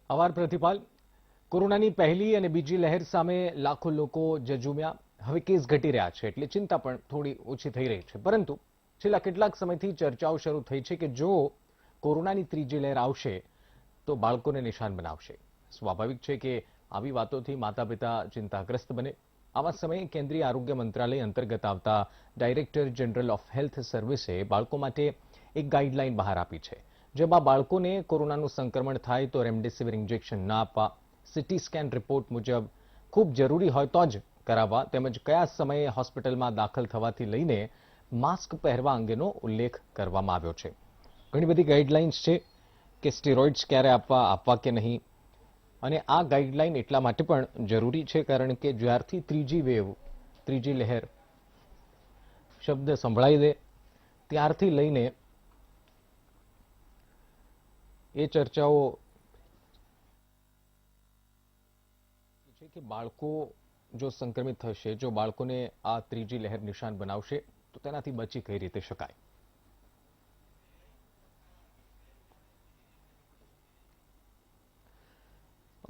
આભાર પ્રતિપાલ. કોરોનાની પહેલી અને બીજી લહેર સામે લાખો લોકો ઝઝૂમ્યા. હવે કેસ ઘટી રહ્યા છે એટલે ચિંતા પણ થોડી ઓછી થઈ રહી છે, પરંતુ છેલ્લા કેટલાક સમયથી ચર્ચાઓ શરૂ થઈ છે કે જો કોરોનાની ત્રીજી લહેર આવશે તો બાળકોને નિશાન બનાવશે. સ્વાભાવિક છે કે આવી વાતોથી માતા પિતા ચિંતાગ્રસ્ત બને. આવા સમયે કેન્દ્રીય આરોગ્ય મંત્રાલય અંતર્ગત આવતા ડાયરેક્ટર જનરલ ઓફ હેલ્થ સર્વિસે બાળકો માટે એક ગાઈડલાઈન બહાર આપી છે, જેમાં બાળકોને કોરોનાનું સંક્રમણ થાય તો રેમડેસિવિર ઇન્જેક્શન ના આપવા, સીટી સ્કેન રિપોર્ટ મુજબ ખૂબ જરૂરી હોય તો જ કરાવવા, તેમજ કયા સમયે હોસ્પિટલમાં દાખલ થવાથી લઈને માસ્ક પહેરવા અંગેનો ઉલ્લેખ કરવામાં આવ્યો છે. ઘણી બધી ગાઈડલાઇન્સ છે કે સ્ટેરોઇડ્સ ક્યારે આપવા કે નહીં, અને આ ગાઈડલાઈન એટલા માટે પણ જરૂરી છે કારણ કે જ્યારથી ત્રીજી લહેર શબ્દ સંભળાઈ દે ત્યારથી લઈને એ ચર્ચાઓ છે કે બાળકો જો સંક્રમિત થશે, જો બાળકોને આ ત્રીજી લહેર નિશાન બનાવશે તો તેનાથી બચી કઈ રીતે શકાય.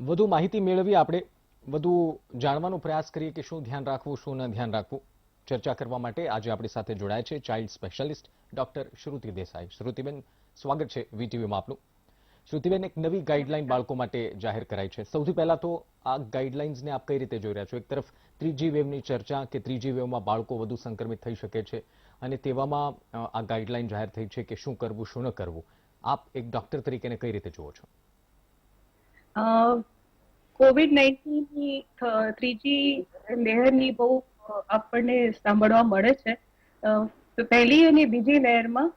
વધુ માહિતી મેળવી આપણે વધુ જાણવાનો પ્રયાસ કરીએ કે શું ધ્યાન રાખવું, શું ન ધ્યાન રાખવું. ચર્ચા કરવા માટે આજે આપણી સાથે જોડાય છે ચાઇલ્ડ સ્પેશિયાલિસ્ટ ડોક્ટર શ્રુતિ દેસાઈ. શ્રુતિબેન, સ્વાગત છે વીટીવીમાં આપનું. શ્રુતિબેન, એક નવી ગાઈડલાઈન બાળકો માટે જાહેર કરાઈ છે. સૌથી પહેલા તો આ ગાઈડલાઇન્સને આપ કઈ રીતે જોઈ રહ્યા છો? એક તરફ ત્રીજી વેવની ચર્ચા કે ત્રીજી વેવમાં બાળકો વધુ સંક્રમિત થઈ શકે છે, અને તેવામાં આ ગાઈડલાઈન જાહેર થઈ છે કે શું કરવું, શું ન કરવું. આપ એક ડોક્ટર તરીકે કઈ રીતે જુઓ છો? કોવિડ-19ની ત્રીજી લહેરની બહુ આપણને સાંભળવા મળે છે. પહેલી અને બીજી લહેરમાં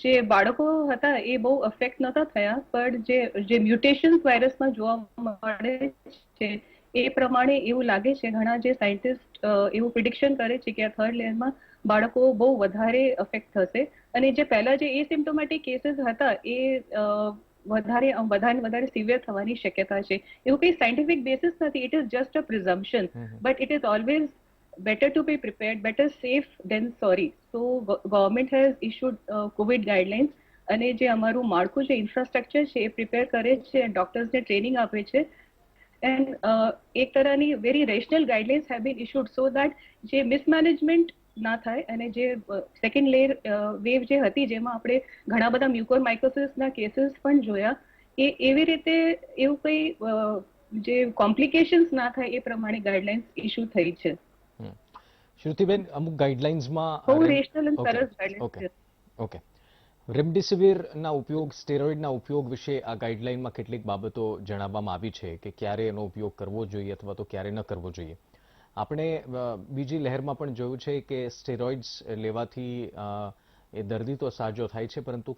જે બાળકો હતા એ બહુ અફેક્ટ નતા થયા, પણ જે મ્યુટેશન વાયરસમાં જોવા મળે છે એ પ્રમાણે એવું લાગે છે, ઘણા જે સાયન્ટિસ્ટ એવું પ્રિડિક્શન કરે છે કે આ થર્ડ લહેરમાં બાળકો બહુ વધારે અફેક્ટ થશે, અને જે પહેલા જે એસિમ્પ્ટોમેટિક કેસીસ હતા એ વધારે સિવિયર થવાની શક્યતા છે. એવું કઈ સાયન્ટિફિક બેસિસ નથી. It is just a પ્રિઝમ્પશન, but it is always better to be prepared, better safe than sorry. So government has issued COVID guidelines, અને જે અમારું માળખું છે, ઇન્ફ્રાસ્ટ્રક્ચર છે, એ પ્રિપેર કરે છે, ડોક્ટર્સને ટ્રેનિંગ આપે છે, એન્ડ એક તરહની very rational guidelines have been issued so that જે મિસમેનેજમેન્ટ ના થાય, અને જે સેકન્ડ વેવ જે હતી જેમાં આપણે ઘણા બધા મ્યુકોરમાઇકોસિસના કેસીસ પણ જોયા, એ એવી રીતે એવું કઈ જે કોમ્પ્લિકેશન્સ ના થાય એ પ્રમાણે ગાઈડલાઇન્સ ઇશ્યુ થઈ છે. શ્રુતિબેન, અમુક ગાઈડલાઇન્સમાં બહુ રેશનલ અને સરસ ગાઈડલાઇન્સ છે. ઓકે, રેમડેસિવિરના ઉપયોગ, સ્ટેરોઇડના ઉપયોગ વિશે આ ગાઈડલાઇનમાં કેટલીક બાબતો જણાવવામાં આવી છે કે ક્યારે એનો ઉપયોગ કરવો જોઈએ અથવા તો ક્યારે ન કરવો જોઈએ. આપણે બીજી લહેરમાં પણ જોયું છે કે સ્ટેરોઇડ્સ લેવાથી એ દર્દી તો સાજો થાય છે, પરંતુ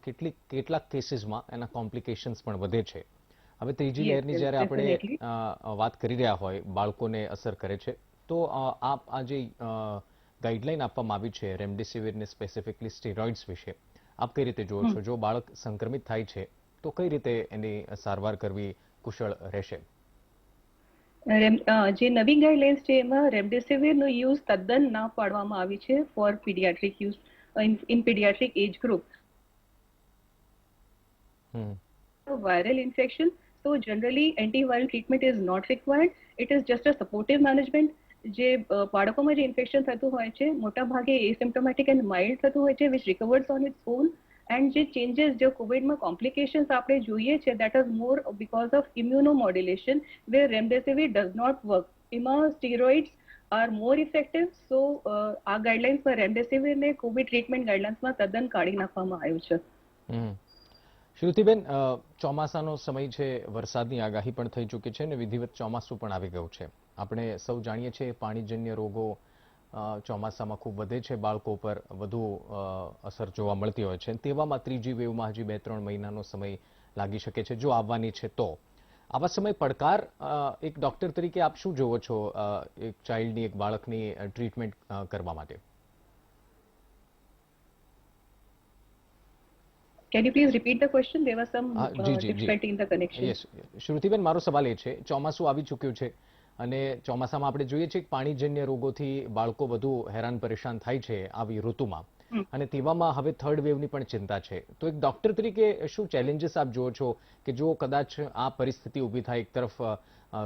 કેટલાક કેસીસમાં એના કોમ્પ્લિકેશન્સ પણ વધે છે. હવે ત્રીજી લહેરની જ્યારે આપણે વાત કરી રહ્યા હોય, બાળકોને અસર કરે છે, તો આ જે ગાઈડલાઈન આપવામાં આવી છે રેમડેસિવિરને સ્પેસિફિકલી સ્ટેરોઇડ્સ વિશે, આપ કઈ રીતે જુઓ છો? જો બાળક સંક્રમિત થાય છે તો કઈ રીતે એની સારવાર કરવી કુશળ રહેશે? જે નવી ગાઈડલાઇન્સ છે એમાં રેમડેસિવિરનો યુઝ તદ્દન ના પાડવામાં આવી છે for paediatric use in paediatric age group. Viral infection, so generally antiviral treatment is not required. It is just a supportive management. જે બાળકોમાં જે ઇન્ફેક્શન થતું હોય છે મોટા ભાગે એસિમ્પ્ટોમેટિક એન્ડ માઇલ્ડ થતું હોય છે, which recovers on its own. And જે ચેન્જીસ, જે કોવિડમાં કોમ્પ્લિકેશન્સ આપણે જોઈએ છે, that is more because of immunomodulation, where remdesivir does not work. એમાં steroids are more effective. So આ ગાઈડલાઇન્સમાં રેમડેસિવિરને કોવિડ ટ્રીટમેન્ટ ગાઈડલાઇન્સમાં તદ્દન કાઢી નાખવામાં આવ્યું છે. શ્રુતિબેન, ચોમાસાનો સમય છે, વરસાદની આગાહી પણ થઈ ચૂકી છે અને વિધિવત ચોમાસું પણ આવી ગયું છે. આપણે સૌ જાણીએ છીએ પાણીજન્ય રોગો ચોમાસામાં ખૂબ વધે છે, બાળકો પર વધુ અસર જોવા મળતી હોય છે. તેવામાં ત્રીજી વેવમાં હજી 2-3 મહિનાનો સમય લાગી શકે છે જો આવવાની છે તો. આવા સમય પડકાર એક ડોક્ટર તરીકે આપ શું જોવો છો એક ચાઇલ્ડની, એક બાળકની ટ્રીટમેન્ટ કરવા માટે? Can you please repeat the question? There was some difficulty in the connection. Yes, શ્રુતિબેન, મારો સવાલ એ છે, ચોમાસું આવી ચૂક્યું છે અને ચોમાસામાં આપણે જોઈએ છીએ કે પાણીજન્ય રોગોથી બાળકો વધુ હેરાન પરેશાન થાય છે આવી ઋતુમાં. અને તેવામાં હવે થર્ડ વેવની પણ ચિંતા છે. તો એક ડોક્ટર તરીકે શું ચેલેન્જીસ આપ જુઓ છો કે જો કદાચ આ પરિસ્થિતિ ઊભી થાય, એક તરફ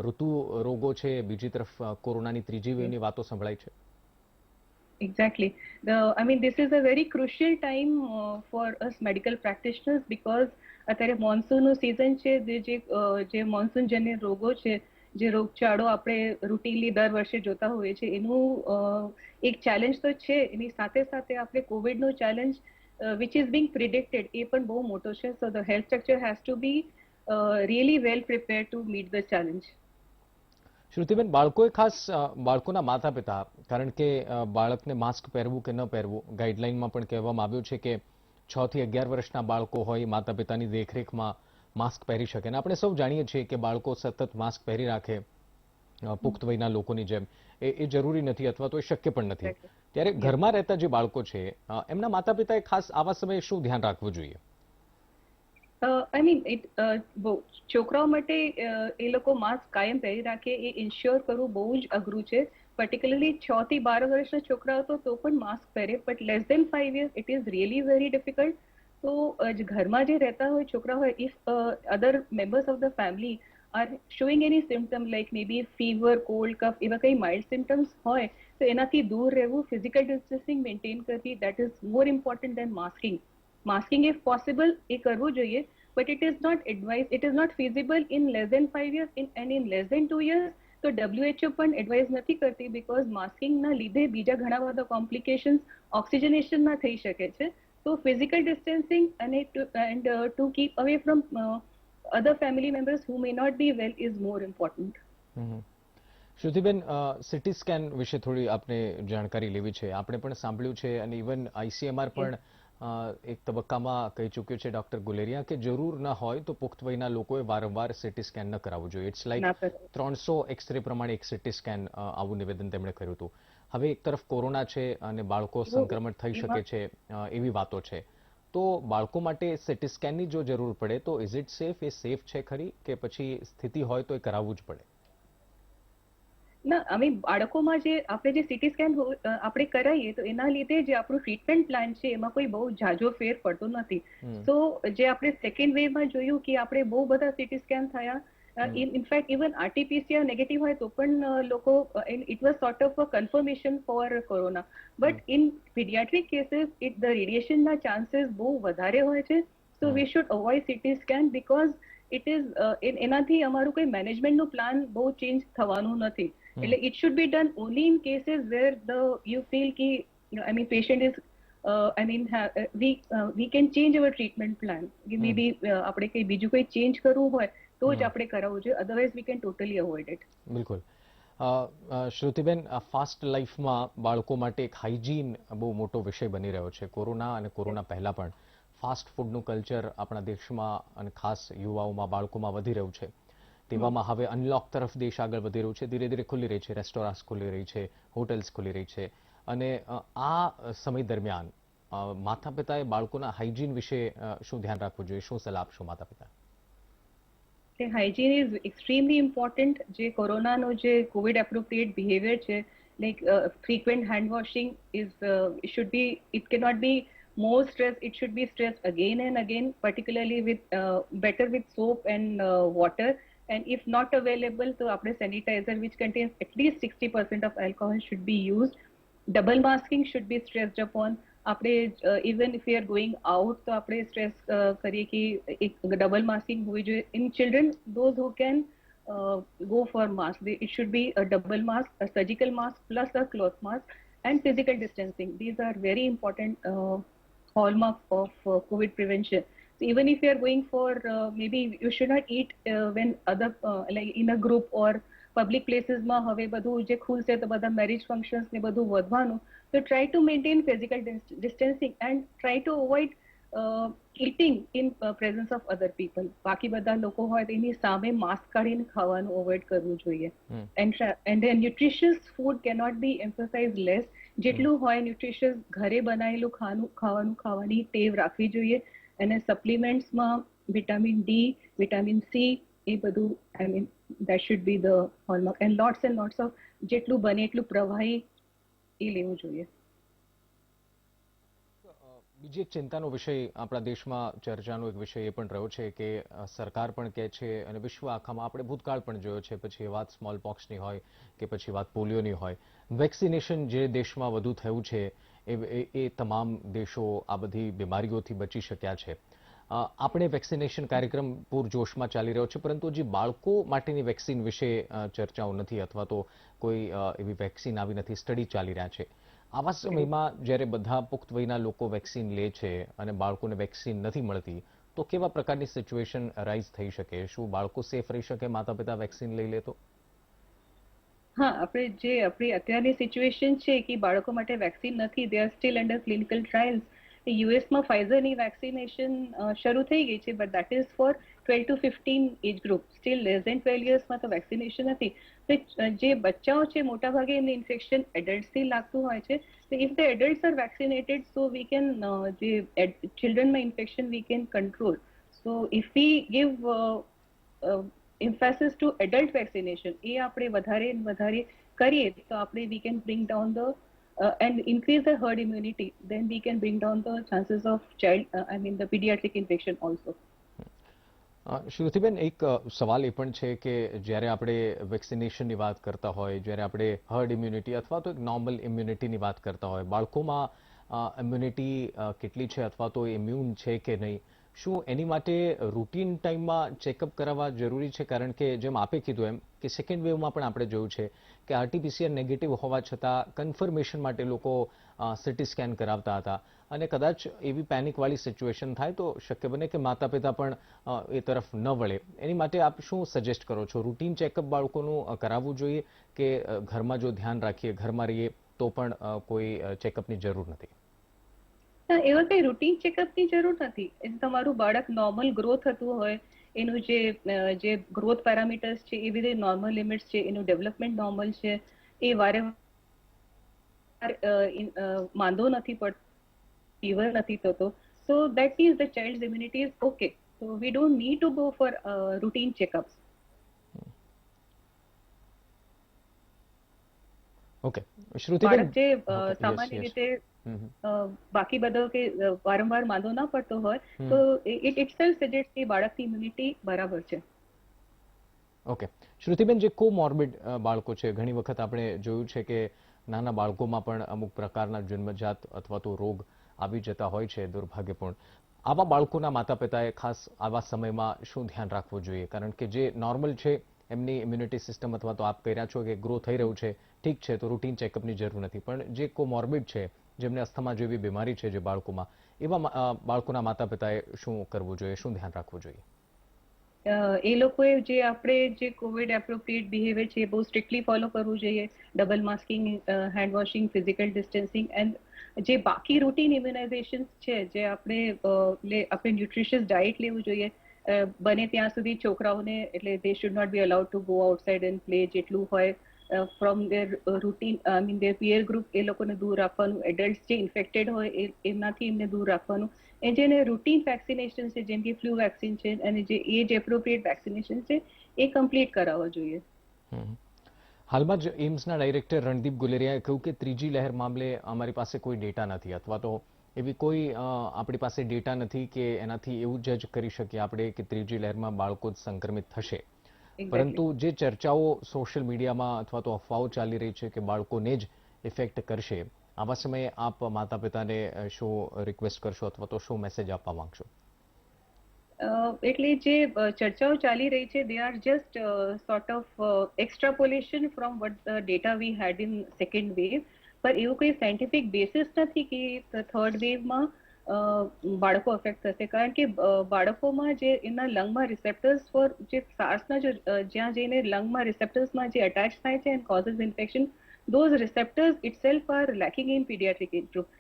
ઋતુ રોગો છે, બીજી તરફ કોરોનાની ત્રીજી વેવની વાતો સંભળાય છે? Exactly. I mean, this is a very crucial time for us medical practitioners because અત્યારે મોન્સૂનનું સિઝન છે, જે મોન્સૂનજન્ય રોગો છે, જે રોગચાળો આપણે રૂટીનલી દર વર્ષે જોતા હોઈએ છીએ, એનું એક ચેલેન્જ તો છે. એની સાથે સાથે આપણે કોવિડનો challenge which is being predicted એ પણ બહુ મોટો છે. So the health structure has to be really well prepare to meet the challenge. Shrutiben, બાળકોએ ખાસ બાળકોના માતા પિતા, કારણ કે બાળકને માસ્ક પહેરવું કે ન પહેરવું ગાઈડલાઈનમાં પણ કહેવામાં આવ્યું છે કે 6 થી 11 વર્ષના બાળકો હોય માતા પિતાની દેખરેખમાં માસ્ક પહેરી શકે. અને આપણે સૌ જાણીએ છીએ કે બાળકો સતત માસ્ક પહેરી રાખે પુખ્ત વયના લોકોની જેમ એ જરૂરી નથી, અથવા તો એ શક્ય પણ નથી. ત્યારે ઘરમાં રહેતા જે બાળકો છે એમના માતા પિતાએ ખાસ આવા સમયે શું ધ્યાન રાખવું જોઈએ? આઈ મીન છોકરાઓ માટે એ લોકો માસ્ક કાયમ પહેરી રાખે એ ઇન્શ્યોર કરવું બહુ જ અઘરું છે. પર્ટિક્યુલરલી 6 થી 12 વર્ષના છોકરાઓ તો પણ માસ્ક પહેરે, but less than 5 years it is really very difficult. તો ઘરમાં જે રહેતા હોય છોકરા હોય, if other members of the family are showing any symptom like may be fever, cold, cough, એવા કંઈ માઇલ્ડ સિમ્ટમ્સ હોય તો એનાથી દૂર રહેવું, ફિઝિકલ ડિસ્ટન્સિંગ મેન્ટેન કરવી, that is more important than masking. Masking, if possible, એ કરવું જોઈએ, but it is not advised, it is not feasible in less than 5 years and in less than 2 years. તો WHO પણ advise નથી કરતી because માસ્કિંગના લીધે બીજા ઘણા બધા કોમ્પ્લિકેશન્સ ઓક્સિજનેશનના થઈ શકે છે. તો ફિઝિકલ ડિસ્ટન્સિંગ અને to keep away from other family members who may not be well is more important. Shrutiben, CT scan વિશે થોડી આપને જાણકારી લેવી છે. આપણે પણ સાંભળ્યું છે અને ઇવન ICMR પણ એક તબક્કામાં કહી ચૂક્યું છે ડોક્ટર ગુલેરિયા કે જરૂર ન હોય તો પુખ્ત વયના લોકોએ વારંવાર સિટી સ્કેન ન કરાવવું જોઈએ. ઇટ્સ લાઈક 300 એક્સરે પ્રમાણે એક સિટી સ્કેન, આવું નિવેદન તેમણે કર્યું હતું. હવે એક તરફ કોરોના છે અને બાળકો સંક્રમણ થઈ શકે છે એવી વાતો છે. તો બાળકો માટે સિટી સ્કેનની જો જરૂર પડે તો is it safe? A safe છે ખરી કે પછી સ્થિતિ હોય તો એ કરાવવું જ પડે? ના, અમે બાળકોમાં જે આપણે જે સિટી સ્કેન આપણે કરાવીએ તો એના લીધે જે આપણું ટ્રીટમેન્ટ પ્લાન છે એમાં કોઈ બહુ ઝાઝો ફેર પડતો નથી. તો જે આપણે સેકન્ડ વેવમાં જોયું કે આપણે બહુ બધા સિટી સ્કેન થયા, ઇનફેક્ટ ઇવન RT-PCR નેગેટિવ હોય તો પણ લોકો it was sort of a confirmation for corona. But in paediatric cases the રેડિયેશનના ચાન્સીસ બહુ વધારે હોય છે. So we should avoid CT scan because it is એનાથી અમારું કોઈ મેનેજમેન્ટનું પ્લાન બહુ ચેન્જ થવાનું નથી. એટલે it should be done only in cases where you feel કે I mean patient is I mean we can change our treatment plan. May be આપણે કંઈ બીજું કંઈ ચેન્જ કરવું હોય તો જ આપણે કરાવવું જોઈએ, otherwise we can totally avoid it. બિલકુલ. શ્રુતિબેન, ફાસ્ટ લાઈફમાં બાળકો માટે એક હાઇજીન બહુ મોટો વિષય બની રહ્યો છે. કોરોના અને કોરોના પહેલા પણ ફાસ્ટ ફૂડનું કલ્ચર આપણા દેશમાં અને ખાસ યુવાઓમાં, બાળકોમાં વધી રહ્યું છે. તેવામાં હવે અનલોક તરફ દેશ આગળ વધી રહ્યું છે. ધીરે ધીરે ખુલ્લી રહી છે, રેસ્ટોરન્ટ્સ ખુલ્લી રહી છે, હોટેલ્સ ખુલ્લી રહી છે. અને આ સમય દરમિયાન માતા પિતાએ બાળકોના હાઇજીન વિશે શું ધ્યાન રાખવું જોઈએ? શું સલાહ આપશો માતા પિતા? Hygiene is extremely important. જે કોરોનાનો જે કોવિડ એપ્રોપ્રિએટ બિહેવિયર છે, like frequent hand washing should be, it cannot be more stressed, it should be stressed again and again, particularly with better with soap and water, and if not available so આપણે sanitizer which contains at least 60% of alcohol should be used. Double masking should be stressed upon. આપણે even if we are going out તો આપણે stress કરીએ કે એક double masking હોવી જોઈએ. In children those who can go for mask, it should be a double mask, a surgical mask plus a cloth mask, and physical distancing. These are very important hallmark of COVID prevention. So even if you are going for maybe you should not eat when other like in a group or public પ્લેસીસમાં હવે બધું જે ખુલશે તો બધા marriage functions ને બધું વધવાનું. તો try to maintain physical distancing and try to avoid eating in presence of other people. બાકી બધા લોકો હોય તો એની સામે માસ્ક કાઢીને ખાવાનું અવોઇડ કરવું જોઈએ. And nutritious food cannot be emphasise less. જેટલું હોય ન્યુટ્રિશિયસ ઘરે બનાવેલું ખાવાનું ખાવાની ટેવ રાખવી જોઈએ. અને સપ્લિમેન્ટ્સમાં વિટામિન D, વિટામિન C એ બધું I mean that should be the hallmark, and lots of જેટલું બને એટલું પ્રવાહી એ લેવું જોઈએ. બીજી એક ચિંતાનો વિષય આપણા દેશમાં ચર્ચાનો એક વિષય એ પણ રહ્યો છે કે સરકાર પણ કહે છે અને વિશ્વ આખામાં આપણે ભૂતકાળ પણ જોયો છે, પછી એ વાત સ્મોલ પોક્સની હોય કે પછી વાત પોલિયોની હોય, વેક્સિનેશન જે દેશમાં વધુ થયું છે એ તમામ દેશો આ બધી બીમારીઓથી બચી શક્યા છે. આપણે વેક્સિનેશન કાર્યક્રમ પૂરજોશમાં ચાલી રહ્યો છે, પરંતુ જે બાળકો માટેની વેક્સિન વિશે ચર્ચાઓ નથી અથવા તો કોઈ એવી વેક્સિન આવી નથી, સ્ટડી ચાલી રહ્યા છે. આવા સમયમાં જ્યારે બધા પુખ્ત વયના લોકો વેક્સિન લે છે અને બાળકોને વેક્સિન નથી મળતી, તો કેવા પ્રકારની સિચ્યુએશન રાઇઝ થઈ શકે? શું બાળકો સેફ રહી શકે માતા પિતા વેક્સિન લઈ લે તો? હા, આપણી અત્યારની સિચ્યુએશન છે કે બાળકો માટે વેક્સિન નથી, they are still under clinical trials. યુએસમાં ફાઇઝરની વેક્સિનેશન શરૂ થઈ ગઈ છે, but that is for 12 to 15 age group. Still less than 12 યર્સમાં તો વેક્સિનેશન નથી. તો જે બચ્ચાઓ છે મોટાભાગે એમને ઇન્ફેક્શન એડલ્ટ્સથી લાગતું હોય છે. તો if the adults are vaccinated, so we can જે ચિલ્ડ્રનમાં infection we can control. So if we give emphasis to adult vaccination, એ આપણે વધારે કરીએ તો આપણે we can bring down the and increase the herd immunity, then we can bring down the chances of the pediatric infection also. શ્રુતિબેન, એક સવાલ એ પણ છે કે જ્યારે આપણે વેક્સિનેશનની વાત કરતા હોય, જ્યારે આપણે હર્ડ ઇમ્યુનિટી અથવા તો એક નોર્મલ ઇમ્યુનિટીની વાત કરતા હોય, બાળકોમાં ઇમ્યુનિટી કેટલી છે અથવા તો ઇમ્યુન છે કે નહીં, શું એની માટે રૂટીન ટાઈમમાં ચેકઅપ કરાવવા જરૂરી છે? કારણ કે જેમ આપે કીધું એમ કે સેકન્ડ વેવમાં પણ આપણે જોયું છે કે આરટીપીસીઆર નેગેટિવ હોવા છતાં કન્ફર્મેશન માટે લોકો સીટી સ્કેન કરાવતા હતા, અને કદાચ એવી પેનિકવાળી સિચ્યુએશન થાય તો શક્ય બને કે માતા પિતા પણ એ તરફ ન વળે. એની માટે આપ શું સજેસ્ટ કરો છો? રૂટીન ચેકઅપ બાળકોનું કરાવવું જોઈએ કે ઘરમાં જો ધ્યાન રાખીએ, ઘરમાં રહીએ તો પણ કોઈ ચેકઅપની જરૂર નથી? એવા કઈ રૂટીન ચેકઅપની જરૂર નથી. તમારું બાળક નોર્મલ ગ્રો થતું હોય, એનું જે ગ્રોથ પેરામીટર્સ છે એ બધી નોર્મલ લિમિટ્સ છે, એનું ડેવલપમેન્ટ નોર્મલ છે, એ વારંવાર માંદો નથી પડતો, ફીવર નથી થતો, so that means the child's immunity is okay. So we don't need to go for routine checkups. Okay, Shrutiben, બાળક જે સામાન્ય રીતે બાકી બધો કે વારંવાર માંદો ના પડતો હોય તો ઇટ ઇટસેલ્ફ સજેસ્ટ કે બાળકની ઇમ્યુનિટી બરાબર છે. ઓકે, શ્રુતિબેન, જે કોમોર્બિડ બાળકો છે, ઘણી વખત આપણે જોયું છે કે નાના બાળકોમાં પણ અમુક પ્રકારના જન્મજાત અથવા તો રોગ આવી જતા હોય છે, દુર્ભાગ્યપૂર્ણ. આવા બાળકોના માતા પિતાએ ખાસ આવા સમયમાં શું ધ્યાન રાખવું જોઈએ? કારણ કે જે નોર્મલ છે એમની ઇમ્યુનિટી સિસ્ટમ અથવા તો આપ કહી રહ્યા છો કે ગ્રો થઈ રહ્યું છે, ઠીક છે, તો રૂટીન ચેકઅપની જરૂર નથી, પણ જે કોમોર્બિડ છે, જેમને અસ્થમા જેવી બીમારી છે જે બાળકોમાં, એવા બાળકોના માતા પિતાએ શું કરવું જોઈએ, શું ધ્યાન રાખવું જોઈએ? એ લોકોએ જે કોવિડ એપ્રોપ્રિએટ બિહેવિયર છે એ બહુ સ્ટ્રિક્ટલી ફોલો કરવું જોઈએ. Double masking, hand washing, physical distancing, and જે બાકી રૂટીન ઇમ્યુનાઇઝેશન છે, જે આપણે ન્યુટ્રિશિયસ ડાયટ લેવું જોઈએ. બને ત્યાં સુધી છોકરાઓને, એટલે they should not be allowed to go outside and play, જેટલું હોય from their routine their peer group એ લોકોને દૂર રાખવાનું. એડલ્ટ જે ઇન્ફેક્ટેડ હોય એમનાથી એમને દૂર રાખવાનું. એ જેને રૂટીન વેક્સિનેશન છે, જેમ કે ફ્લુ વેક્સિન છે અને જે એજ એપ્રોપ્રિએટ વેક્સિનેશન છે, એ કમ્પ્લીટ કરાવવા જોઈએ. હાલમાં જ એમ્સના ડાયરેક્ટર રણદીપ ગુલેરિયાએ કહ્યું કે ત્રીજી લહેર મામલે અમારી પાસે કોઈ ડેટા નથી, અથવા તો એવી કોઈ આપણી પાસે ડેટા નથી કે એનાથી એવું જજ કરી શકીએ આપણે કે ત્રીજી લહેરમાં બાળકો જ સંક્રમિત થશે. પરંતુ જે ચર્ચાઓ સોશિયલ મીડિયામાં અથવા તો અફવાઓ ચાલી રહી છે કે બાળકોને જ ઇફેક્ટ કરશે, આવા સમયે આપ માતા પિતાને શું રિક્વેસ્ટ કરશો અથવા તો શું મેસેજ આપવા માંગશો? એટલે જે ચર્ચાઓ ચાલી રહી છે, they are just sort of extrapolation from what the data we had in second wave. પણ એવું કોઈ સાયન્ટિફિક બેસિસ નથી કે થર્ડ વેવમાં બાળકો અફેક્ટ થશે, કારણ કે બાળકોમાં જે એમના લંગમાં રિસેપ્ટર્સ ફોર જે સાર્સના જ્યાં જઈને લંગમાં રિસેપ્ટર્સમાં જે અટેચ થાય છે and causes infection, those receptors itself are lacking in pediatric group.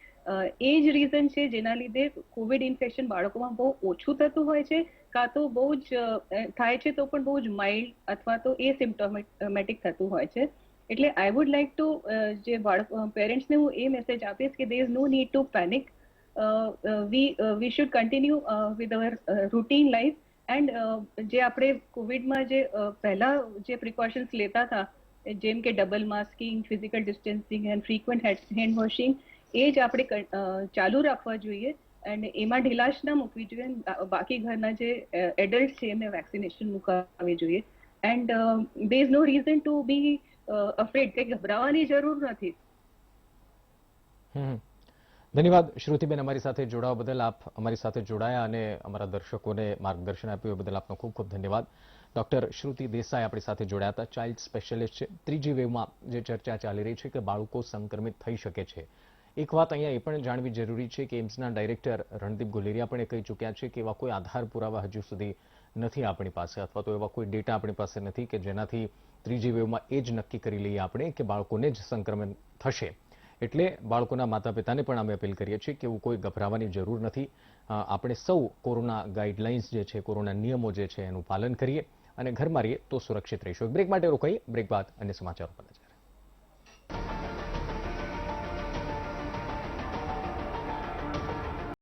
એ જ રીઝન છે જેના લીધે કોવિડ ઇન્ફેક્શન બાળકોમાં બહુ ઓછું થતું હોય છે, કાં તો બહુ જ થાય છે તો પણ બહુ જ માઇલ્ડ અથવા તો એસિમ્પ્ટોમેટિક થતું હોય છે. એટલે આઈ વુડ લાઈક ટુ જે પેરેન્ટ્સને હું એ મેસેજ આપીશ કે there is no need to panic. We should continue with our routine life, and જે આપણે કોવિડમાં જે પહેલા જે પ્રિકોશન્સ લેતા હતા, જેમ કે double masking, physical distancing and frequent hand washing, એ જ આપણે ચાલુ રાખવા જોઈએ. અને એમાં ઢીલાશ ના મૂકવી જોઈએ અને બાકી ઘરના જે એડલ્ટ છે એમને વેક્સિનેશન મુકાવવી જોઈએ and there is no reason to be afraid કે ગભરાવાની જરૂર નથી. ધન્યવાદ શ્રુતિબેન, અમારી સાથે જોડાવા બદલ. આપ અમારી સાથે જોડાયા અને અમારા દર્શકોને માર્ગદર્શન આપ્યું એ બદલ આપનો ખૂબ ખૂબ ધન્યવાદ. ડોક્ટર શ્રુતિ દેસાઈ આપણી સાથે જોડાયા હતા, ચાઇલ્ડ સ્પેશિયાલિસ્ટ છે. ત્રીજી વેવમાં જે ચર્ચા ચાલી રહી છે કે બાળકો સંક્રમિત થઈ શકે છે, એક વાત અહીંયા એ પણ જાણવી જરૂરી છે કે એમ્સના ડાયરેક્ટર રણદીપ ગુલેરિયા પણ એ કહી ચૂક્યા છે કે એવા કોઈ આધાર પુરાવા હજુ સુધી નથી આપણી પાસે, અથવા તો એવા કોઈ ડેટા આપણી પાસે નથી કે જેનાથી ત્રીજી વેવમાં એ જ નક્કી કરી લઈએ આપણે કે બાળકોને જ સંક્રમણ થશે. એટલે બાળકોના માતા પિતાને પણ અમે અપીલ કરીએ છીએ કે એવું કોઈ ગભરાવાની જરૂર નથી. આપણે સૌ કોરોના ગાઈડલાઇન્સ જે છે, કોરોના નિયમો જે છે એનું પાલન કરીએ અને ઘરમાં રહીએ તો સુરક્ષિત રહીશું. બ્રેક માટે રોકાઈએ, બ્રેક બાદ અન્ય સમાચારો પર નજર.